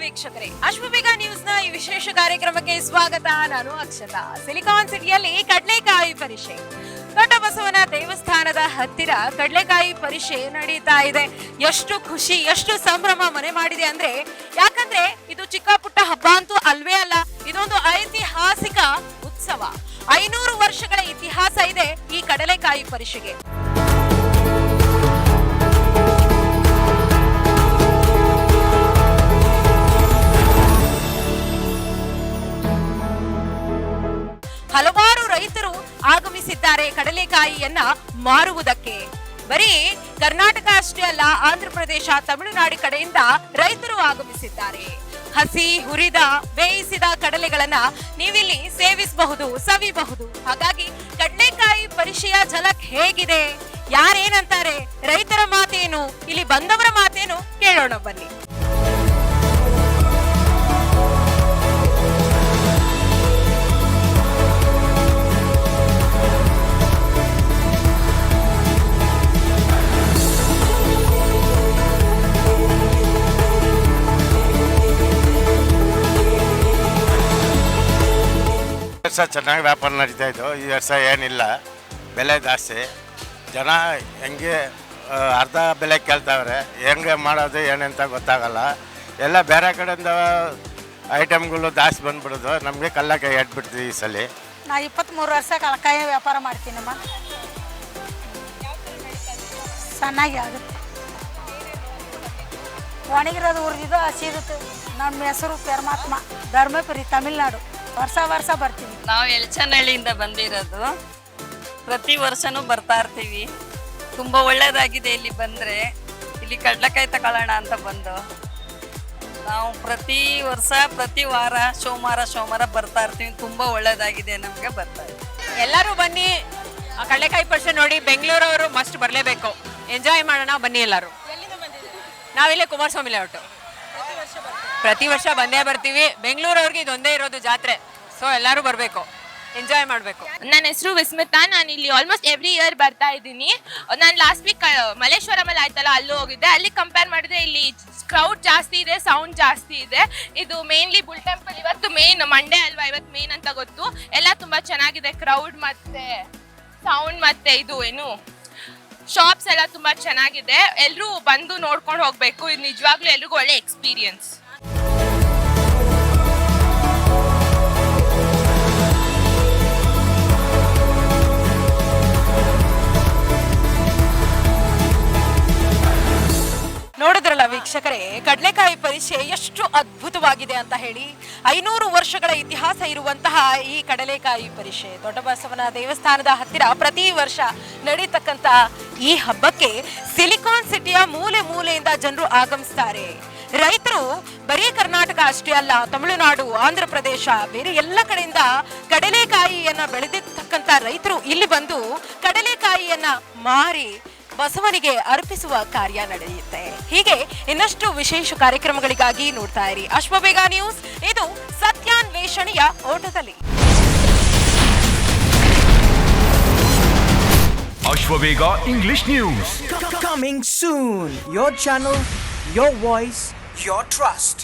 ವೀಕ್ಷಕರೇ, ಅಶ್ವಬೇಗ ನ್ಯೂಸ್ನ ಈ ವಿಶೇಷ ಕಾರ್ಯಕ್ರಮಕ್ಕೆ ಸ್ವಾಗತ. ನಾನು ಅಕ್ಷತಾ. ಸಿಲಿಕಾನ್ ಸಿಟಿಯಲ್ಲಿ ಕಡಲೆಕಾಯಿ ಪರಿಷೆ, ದೊಡ್ಡ ಬಸವನ ದೇವಸ್ಥಾನದ ಹತ್ತಿರ ಕಡಲೆಕಾಯಿ ಪರಿಷೆ ನಡೀತಾ ಇದೆ. ಎಷ್ಟು ಖುಷಿ, ಎಷ್ಟು ಸಂಭ್ರಮ ಮನೆ ಮಾಡಿದೆ ಅಂದ್ರೆ, ಯಾಕಂದ್ರೆ ಇದು ಚಿಕ್ಕ ಪುಟ್ಟ ಹಬ್ಬ ಅಂತೂ ಅಲ್ವೇ ಅಲ್ಲ, ಇದೊಂದು ಐತಿಹಾಸಿಕ ಉತ್ಸವ. 500 ವರ್ಷಗಳ ಇತಿಹಾಸ ಇದೆ ಈ ಕಡಲೆಕಾಯಿ ಪರಿಷೆಗೆ. ಹಲವಾರು ರೈತರು ಆಗಮಿಸಿದ್ದಾರೆ ಕಡಲೆಕಾಯಿಯನ್ನ ಮಾರುವುದಕ್ಕೆ. ಬರೀ ಕರ್ನಾಟಕ ಅಷ್ಟೇ ಅಲ್ಲ, ಆಂಧ್ರ ಪ್ರದೇಶ, ತಮಿಳುನಾಡು ಕಡೆಯಿಂದ ರೈತರು ಆಗಮಿಸಿದ್ದಾರೆ. ಹಸಿ, ಹುರಿದ, ಬೇಯಿಸಿದ ಕಡಲೆಗಳನ್ನ ನೀವಿಲ್ಲಿ ಸೇವಿಸಬಹುದು, ಸವಿಬಹುದು. ಹಾಗಾಗಿ ಕಡಲೆಕಾಯಿ ಪರಿಷೆಯ ಝಲಕ್ ಹೇಗಿದೆ, ಯಾರೇನಂತಾರೆ, ರೈತರ ಮಾತೇನು, ಇಲ್ಲಿ ಬಂದವರ ಮಾತೇನು ಕೇಳೋಣ ಬನ್ನಿ. ಚೆನ್ನಾಗಿ ವ್ಯಾಪಾರ ನಡೀತಾ ಇದ್ದು. ಈ ವರ್ಷ ಏನಿಲ್ಲ, ಬೆಲೆ ಜಾಸ್ತಿ. ಜನ ಹೆಂಗೆ ಅರ್ಧ ಬೆಲೆ ಕೇಳ್ತಾವ್ರೆ, ಹೆಂಗೆ ಮಾಡೋದು ಏನಂತ ಗೊತ್ತಾಗಲ್ಲ. ಎಲ್ಲ ಬೇರೆ ಕಡೆಯಿಂದ ಐಟಮ್ಗಳು ಜಾಸ್ತಿ ಬಂದ್ಬಿಡೋದು, ನಮಗೆ ಕಲ್ಲಕಾಯಿ ಎಟ್ಬಿಡ್ತೀವಿ ಈ ಸಲ. ನಾ 23 ವರ್ಷ ಕಲ್ಲಕಾಯಿ ವ್ಯಾಪಾರ ಮಾಡ್ತೀನಮ್ಮ. ಚೆನ್ನಾಗಿ ಆಗುತ್ತೆ. ಒಣಗಿರೋದು, ಹುರಿದಿದ್ದು, ಹಸಿರುತ್ತೆ. ನಮ್ಮ ಹೆಸರು ಪರಮಾತ್ಮ, ಧರ್ಮಪುರಿ, ತಮಿಳ್ನಾಡು. ವರ್ಷ ಬರ್ತೀವಿ. ನಾವು ಎಲ್ಚನಹಳ್ಳಿಯಿಂದ ಬಂದಿರೋದು. ಪ್ರತಿ ವರ್ಷನೂ ಬರ್ತಾ ಇರ್ತೀವಿ. ತುಂಬ ಒಳ್ಳೆಯದಾಗಿದೆ ಇಲ್ಲಿ ಬಂದರೆ. ಇಲ್ಲಿ ಕಡಲೆಕಾಯಿ ತಗೊಳ್ಳೋಣ ಅಂತ ಬಂದು ನಾವು ಪ್ರತಿ ವರ್ಷ ಪ್ರತಿ ವಾರ ಸೋಮವಾರ ಬರ್ತಾ ಇರ್ತೀವಿ. ತುಂಬ ಒಳ್ಳೆಯದಾಗಿದೆ, ನಮಗೆ ಬರ್ತಾ ಇದ್ದೀವಿ. ಎಲ್ಲರೂ ಬನ್ನಿ, ಕಡಲೆಕಾಯಿ ಪರಿಷೆ ನೋಡಿ. ಬೆಂಗಳೂರವರು ಮಸ್ಟ್ ಬರಲೇಬೇಕು, ಎಂಜಾಯ್ ಮಾಡೋಣ ಬನ್ನಿ ಎಲ್ಲರೂ. ನಾವಿಲ್ಲೇ ಕುಮಾರಸ್ವಾಮಿ ಲೇಔಟ್. ಪ್ರತಿ ವರ್ಷ ಬಂದೇ ಬರ್ತೀವಿ. ಬೆಂಗಳೂರವ್ರಿಗೆ ಇದೊಂದೇ ಇರೋದು ಜಾತ್ರೆ, ಸೊ ಎಲ್ಲರೂ ಬರಬೇಕು, ಎಂಜಾಯ್ ಮಾಡಬೇಕು. ನನ್ನ ಹೆಸರು ವಿಸ್ಮಿತಾ. ನಾನು ಇಲ್ಲಿ ಆಲ್ಮೋಸ್ಟ್ ಎವ್ರಿ ಇಯರ್ ಬರ್ತಾ ಇದ್ದೀನಿ. ನಾನು ಲಾಸ್ಟ್ ವೀಕ್ ಮಲ್ಲೇಶ್ವರಮಲ್ಲಿ ಆಯ್ತಲ್ಲ, ಅಲ್ಲೂ ಹೋಗಿದ್ದೆ. ಅಲ್ಲಿ ಕಂಪೇರ್ ಮಾಡಿದ್ರೆ ಇಲ್ಲಿ ಕ್ರೌಡ್ ಜಾಸ್ತಿ ಇದೆ, ಸೌಂಡ್ ಜಾಸ್ತಿ ಇದೆ. ಇದು ಮೇನ್ಲಿ ಬುಲ್ ಟೆಂಪಲ್. ಇವತ್ತು ಮೇನ್ ಮಂಡೇ ಅಲ್ವಾ, ಇವತ್ತು ಮೇನ್ ಅಂತ ಗೊತ್ತು. ಎಲ್ಲ ತುಂಬ ಚೆನ್ನಾಗಿದೆ, ಕ್ರೌಡ್ ಮತ್ತೆ ಸೌಂಡ್ ಮತ್ತೆ ಇದು ಏನು ಶಾಪ್ಸ್ ಎಲ್ಲ ತುಂಬ ಚೆನ್ನಾಗಿದೆ. ಎಲ್ಲರೂ ಬಂದು ನೋಡ್ಕೊಂಡು ಹೋಗಬೇಕು. ಇದು ನಿಜವಾಗ್ಲೂ ಎಲ್ರಿಗೂ ಒಳ್ಳೆ ಎಕ್ಸ್ಪೀರಿಯನ್ಸ್. ನೋಡಿದ್ರಲ್ಲ ವೀಕ್ಷಕರೇ, ಕಡಲೆಕಾಯಿ ಪರಿಷೆ ಎಷ್ಟು ಅದ್ಭುತವಾಗಿದೆ ಅಂತ ಹೇಳಿ. 500 ವರ್ಷಗಳ ಇತಿಹಾಸ ಇರುವಂತಹ ಈ ಕಡಲೆಕಾಯಿ ಪರಿಷೆ ದೊಡ್ಡ ಬಸವನ ದೇವಸ್ಥಾನದ ಹತ್ತಿರ ಪ್ರತಿ ವರ್ಷ ನಡೀತಕ್ಕಂತ ಈ ಹಬ್ಬಕ್ಕೆ ಸಿಲಿಕಾನ್ ಸಿಟಿಯ ಮೂಲೆ ಮೂಲೆಯಿಂದ ಜನರು ಆಗಮಿಸ್ತಾರೆ. ರೈತರು ಬರೀ ಕರ್ನಾಟಕ ಅಷ್ಟೇ ಅಲ್ಲ, ತಮಿಳುನಾಡು, ಆಂಧ್ರ ಪ್ರದೇಶ, ಬೇರೆ ಎಲ್ಲ ಕಡೆಯಿಂದ ಕಡಲೆಕಾಯಿಯನ್ನ ಬೆಳೆದಿರ್ತಕ್ಕಂಥ ರೈತರು ಇಲ್ಲಿ ಬಂದು ಕಡಲೆಕಾಯಿಯನ್ನ ಮಾರಿ ಬಸವನಿಗೆ ಅರ್ಪಿಸುವ ಕಾರ್ಯ ನಡೆಯುತ್ತೆ. ಹೀಗೆ ಇನ್ನಷ್ಟು ವಿಶೇಷ ಕಾರ್ಯಕ್ರಮಗಳಿಗಾಗಿ ನೋಡ್ತಾ ಇರಿ ಅಶ್ವಬೇಗ ನ್ಯೂಸ್. ಇದು ಸತ್ಯಾನ್ವೇಷಣೆಯ ಓಟದಲ್ಲಿ. Ashwavega English News. Coming soon. Your channel, your voice, your trust.